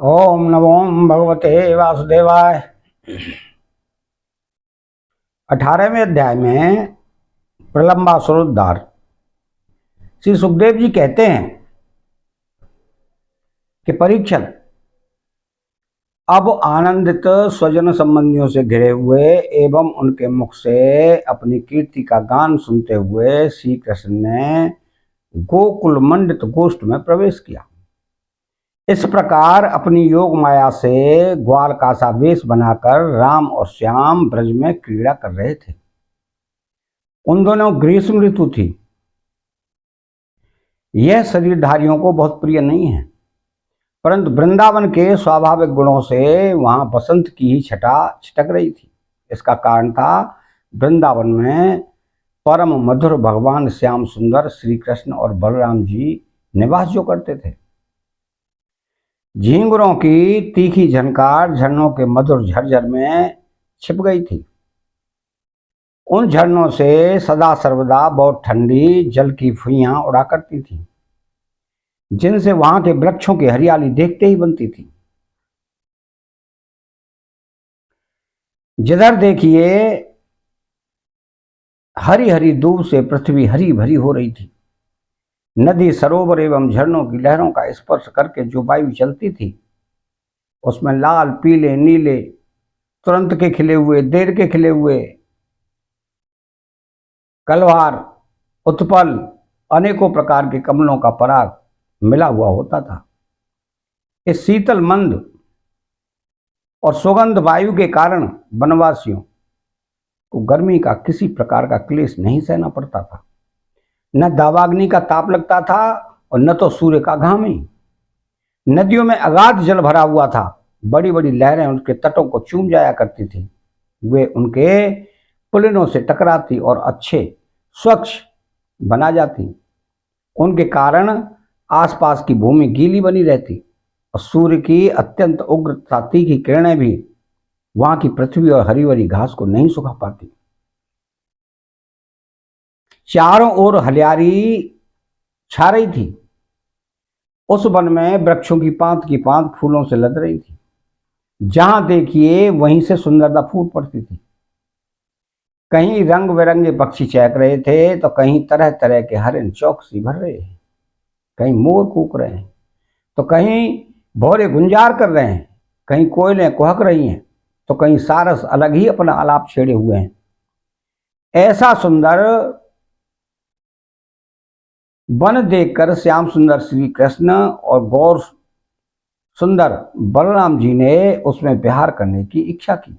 ओम नमो भगवते वासुदेवाय। 18वें अध्याय में प्रलंबासुरोद्धार। श्री सुखदेव जी कहते हैं कि परीक्षण, अब आनंदित स्वजन संबंधियों से घिरे हुए एवं उनके मुख से अपनी कीर्ति का गान सुनते हुए श्री कृष्ण ने गोकुल मंडित गोष्ठ में प्रवेश किया। इस प्रकार अपनी योग माया से ग्वाल का सा वेश बनाकर राम और श्याम ब्रज में क्रीड़ा कर रहे थे। उन दोनों ग्रीष्म ऋतु थी। यह शरीरधारियों को बहुत प्रिय नहीं है, परंतु वृंदावन के स्वाभाविक गुणों से वहां बसंत की ही छटा छिटक रही थी। इसका कारण था वृंदावन में परम मधुर भगवान श्याम सुंदर श्री कृष्ण और बलराम जी निवास जो करते थे। झींगुरों की तीखी झनकार झरनों के मधुर झरझर में छिप गई थी। उन झरनों से सदा सर्वदा बहुत ठंडी जल की फुइयां उड़ा करती थी, जिनसे वहां के वृक्षों की हरियाली देखते ही बनती थी। जिधर देखिए हरी हरी दूब से पृथ्वी हरी भरी हो रही थी। नदी, सरोवर एवं झरनों की लहरों का स्पर्श करके जो वायु चलती थी, उसमें लाल, पीले, नीले, तुरंत के खिले हुए, देर के खिले हुए, कलवार, उत्पल, अनेकों प्रकार के कमलों का पराग मिला हुआ होता था। इस शीतल मंद और सुगंध वायु के कारण वनवासियों को गर्मी का किसी प्रकार का क्लेश नहीं सहना पड़ता था। न दावाग्नि का ताप लगता था और न तो सूर्य का घाम ही। नदियों में अगाध जल भरा हुआ था। बड़ी बड़ी लहरें उनके तटों को चूम जाया करती थी। वे उनके पुलिनों से टकराती और अच्छे स्वच्छ बना जाती। उनके कारण आसपास की भूमि गीली बनी रहती और सूर्य की अत्यंत उग्र तथा तीखी किरणें भी वहां की पृथ्वी और हरी भरी घास को नहीं सुखा पाती। चारों ओर हरियाली छा रही थी। उस वन में वृक्षों की पांत फूलों से लद रही थी। जहां देखिए वहीं से सुंदरता फूट पड़ती थी। कहीं रंग बिरंगे पक्षी चहक रहे थे तो कहीं तरह तरह के हरिन चौकसी भर रहे हैं। कहीं मोर कूक रहे हैं तो कहीं भौरे गुंजार कर रहे हैं। कहीं कोयलें कुहक रही हैं तो कहीं सारस अलग ही अपना आलाप छेड़े हुए हैं। ऐसा सुंदर वन देखकर श्याम सुंदर श्री कृष्ण और गौर सुंदर बलराम जी ने उसमें विहार करने की इच्छा की।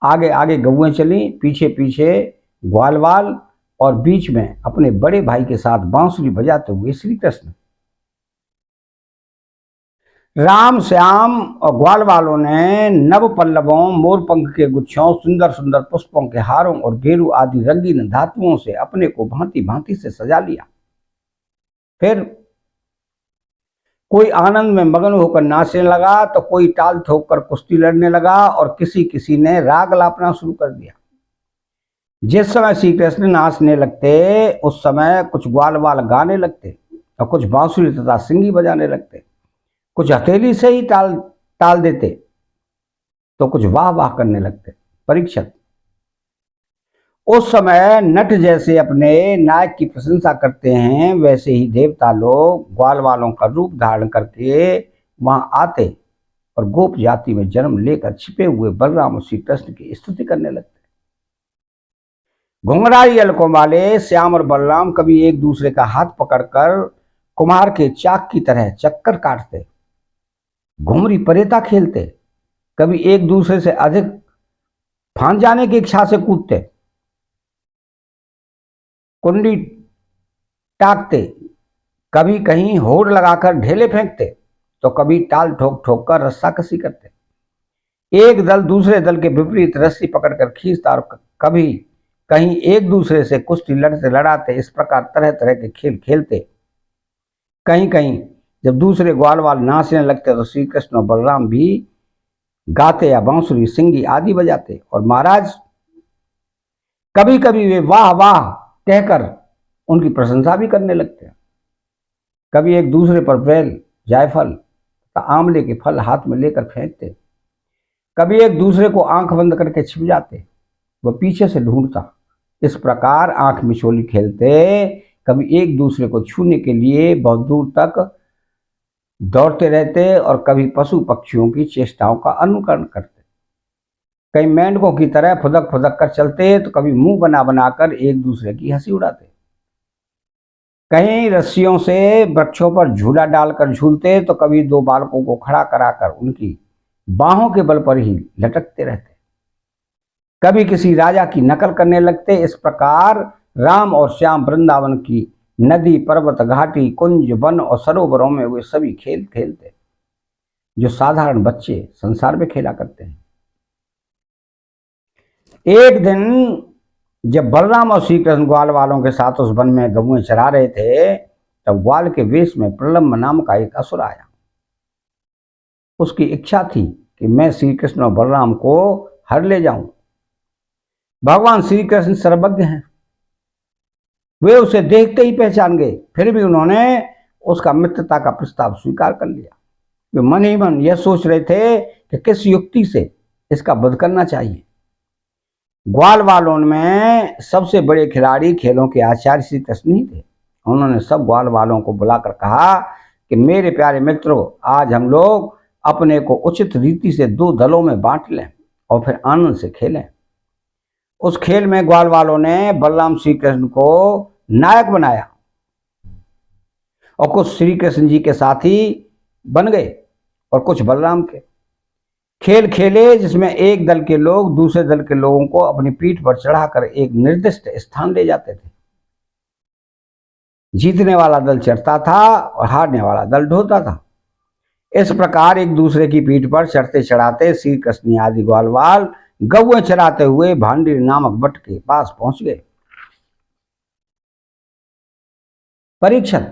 आगे आगे गौएं चली, पीछे पीछे ग्वालवाल और बीच में अपने बड़े भाई के साथ बांसुरी बजाते हुए श्री कृष्ण। राम, श्याम और ग्वाल वालों ने नव पल्लवों, मोरपंख के गुच्छों, सुंदर सुंदर पुष्पों के हारों और गेरू आदि रंगीन धातुओं से अपने को भांति भांति से सजा लिया। फिर कोई आनंद में मगन होकर नाचने लगा तो कोई ताल ठोक कर कुश्ती लड़ने लगा और किसी किसी ने राग लापना शुरू कर दिया। जिस समय श्री कृष्ण नाचने लगते उस समय कुछ ग्वाल वाल गाने लगते और कुछ बांसुरी तथा सिंगी बजाने लगते। कुछ हथेली से ही ताल ताल देते तो कुछ वाह वाह करने लगते। परीक्षक, उस समय नट जैसे अपने नायक की प्रशंसा करते हैं, वैसे ही देवता लोग ग्वाल वालों का रूप धारण करके वहां आते और गोप जाति में जन्म लेकर छिपे हुए बलराम और श्री कृष्ण की स्तुति करने लगते। घुंघराई अलकों वाले श्याम और बलराम कभी एक दूसरे का हाथ पकड़कर कुम्हार के चाक की तरह चक्कर काटते, घुमरी परेता खेलते, कभी एक दूसरे से अधिक फांद जाने की इच्छा से कूदते, कुंडी टाकते, कभी कहीं होड़ लगाकर ढेले फेंकते तो कभी टाल ठोक ठोक कर रस्साकसी करते। एक दल दूसरे दल के विपरीत रस्सी पकड़कर खींचता और कभी कहीं एक दूसरे से कुश्ती लड़ते लड़ाते इस प्रकार तरह तरह के खेल खेलते। कहीं कहीं जब दूसरे ग्वाल वाल नाचने लगते तो श्री कृष्ण और बलराम भी गाते या बांसुरी, सिंगी आदि बजाते। और महाराज कभी कभी वे वाह वाह कहकर उनकी प्रशंसा भी करने लगते। कभी एक दूसरे पर बेल, जायफल तो आंवले के फल हाथ में लेकर फेंकते, कभी एक दूसरे को आंख बंद करके छिप जाते, वह पीछे से ढूंढता। इस प्रकार आंख मिचोली खेलते, कभी एक दूसरे को छूने के लिए बहुत दूर तक दौड़ते रहते और कभी पशु पक्षियों की चेष्टाओं का अनुकरण करते। कई मेंढकों की तरह फुदक फुदक कर चलते, तो कभी मुंह बना बनाकर एक दूसरे की हंसी उड़ाते। कहीं रस्सियों से वृक्षों पर झूला डालकर झूलते, तो कभी दो बालकों को खड़ा कराकर उनकी बाहों के बल पर ही लटकते रहते। कभी किसी राजा की नकल करने लगते। इस प्रकार राम और श्याम वृंदावन की नदी, पर्वत, घाटी, कुंज, वन और सरोवरों में वे सभी खेल खेलते जो साधारण बच्चे संसार में खेला करते हैं। एक दिन जब बलराम और श्री कृष्ण ग्वाल वालों के साथ उस वन में गौएं चरा रहे थे, तब ग्वाल के वेश में प्रलम्ब नाम का एक असुर आया। उसकी इच्छा थी कि मैं श्री कृष्ण और बलराम को हर ले जाऊं। भगवान श्री कृष्ण सर्वज्ञ हैं, वे उसे देखते ही पहचान गए। फिर भी उन्होंने उसका मित्रता का प्रस्ताव स्वीकार कर लिया। वे मन ही मन यह सोच रहे थे कि किस युक्ति से इसका वध करना चाहिए। ग्वाल वालों में सबसे बड़े खिलाड़ी, खेलों के आचार्य श्री कृष्ण ही थे। उन्होंने सब ग्वाल वालों को बुलाकर कहा कि मेरे प्यारे मित्रों, आज हम लोग अपने को उचित रीति से दो दलों में बांट लें और फिर आनंद से खेलें। उस खेल में ग्वाल वालों ने बलराम श्री कृष्ण को नायक बनाया और कुछ श्री कृष्ण जी के साथी बन गए और कुछ बलराम के। खेल खेले जिसमें एक दल के लोग दूसरे दल के लोगों को अपनी पीठ पर चढ़ाकर एक निर्दिष्ट स्थान ले जाते थे। जीतने वाला दल चढ़ता था और हारने वाला दल ढोता था। इस प्रकार एक दूसरे की पीठ पर चढ़ते चढ़ाते श्री कृष्ण आदि ग्वालवाल गौएं चराते हुए भांडी नामक बट के पास पहुंच गए। परीक्षण।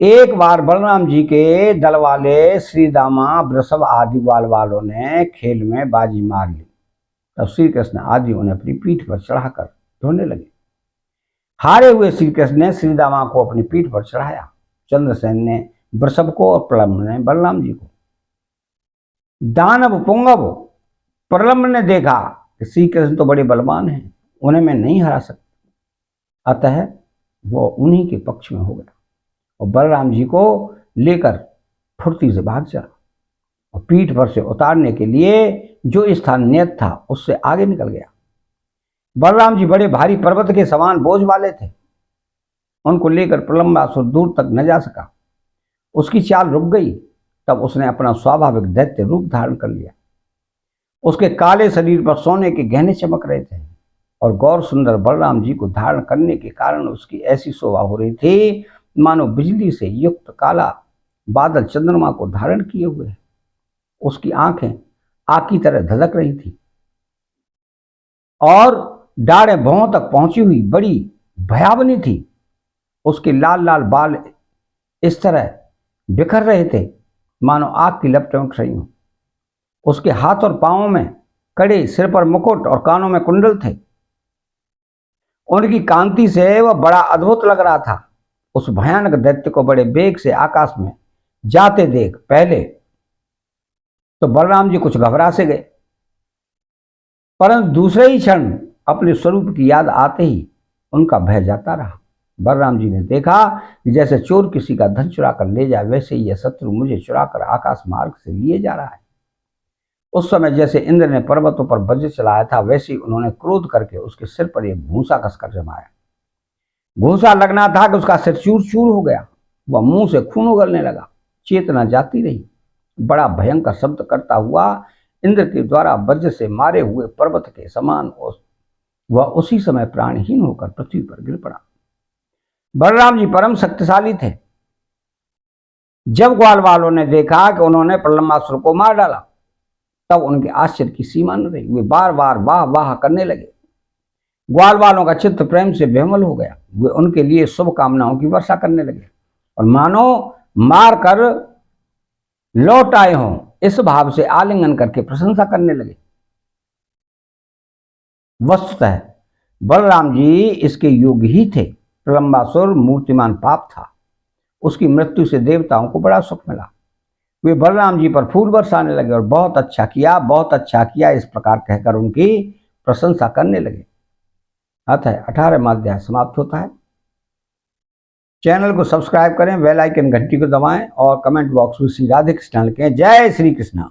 एक बार बलराम जी के दल वाले श्री दामा, वृषभ आदि ग्वाल वालों ने खेल में बाजी मार ली। तब श्री कृष्ण आदि उन्हें अपनी पीठ पर चढ़ाकर ढोने लगे। हारे हुए श्री कृष्ण ने श्री दामा को अपनी पीठ पर चढ़ाया, चंद्रसेन ने वृषभ को और प्रलम्ब ने बलराम जी को। दानव पुंगव प्रलम्ब ने देखा कि श्री कृष्ण तो बड़े बलवान हैं, उन्हें मैं नहीं हरा सकता, अतः वो उन्हीं के पक्ष में हो गया और बलराम जी को लेकर फुर्ती से भाग चला और पीठ पर से उतारने के लिए जो स्थान नियत था उससे आगे निकल गया। बलराम जी बड़े भारी पर्वत के समान बोझ वाले थे, उनको लेकर प्रलम्बासुर दूर तक न जा सका। उसकी चाल रुक गई। तब उसने अपना स्वाभाविक दैत्य रूप धारण कर लिया। उसके काले शरीर पर सोने के गहने चमक रहे थे और गौर सुंदर बलराम जी को धारण करने के कारण उसकी ऐसी शोभा हो रही थी मानो बिजली से युक्त काला बादल चंद्रमा को धारण किए हुए है। उसकी आंखें आग की तरह धधक रही थी और डाढ़ें भौं तक पहुंची हुई बड़ी भयावनी थी। उसके लाल लाल बाल इस तरह बिखर रहे थे मानो आग की लपटें उठ रही हों। उसके हाथ और पांवों में कड़े, सिर पर मुकुट और कानों में कुंडल थे। उनकी कांति से वह बड़ा अद्भुत लग रहा था। उस भयानक दैत्य को बड़े वेग से आकाश में जाते देख पहले तो बलराम जी कुछ घबरा से गए, परंतु दूसरे ही क्षण अपने स्वरूप की याद आते ही उनका भय जाता रहा। बलराम जी ने देखा कि जैसे चोर किसी का धन चुरा कर ले जाए, वैसे ही यह शत्रु मुझे चुराकर आकाश मार्ग से लिए जा रहा है। उस समय जैसे इंद्र ने पर्वतों पर वज्र चलाया था, वैसे ही उन्होंने क्रोध करके उसके सिर पर एक घूंसा कसकर जमाया। घूंसा लगना था कि उसका सिर चूर चूर हो गया। वह मुंह से खून उगलने लगा, चेतना जाती रही। बड़ा भयंकर शब्द करता हुआ इंद्र के द्वारा वज्र से मारे हुए पर्वत के समान वह उसी समय प्राणहीन होकर पृथ्वी पर गिर पड़ा। बलराम जी परम शक्तिशाली थे। जब ग्वाल वालों ने देखा कि उन्होंने प्रलम्बासुर को मार डाला, तब उनके आश्चर्य की सीमा न रही। वे बार बार वाह वाह करने लगे। ग्वाल वालों का चित्त प्रेम से विमल हो गया। वे उनके लिए शुभकामनाओं की वर्षा करने लगे और मानो मार कर लौट आए हों इस भाव से आलिंगन करके प्रशंसा करने लगे। वस्तुतः बलराम जी इसके योग्य ही थे। प्रलम्बासुर मूर्तिमान पाप था उसकी मृत्यु से देवताओं को बड़ा सुख मिला। वे बलराम जी पर फूल बरसाने लगे और बहुत अच्छा किया इस प्रकार कहकर उनकी प्रशंसा करने लगे। अतः 18वां अध्याय समाप्त होता है। चैनल को सब्सक्राइब करें, बेल आइकन घंटी को दबाएं और कमेंट बॉक्स में श्री राधे कृष्ण लिखें। जय श्री कृष्ण।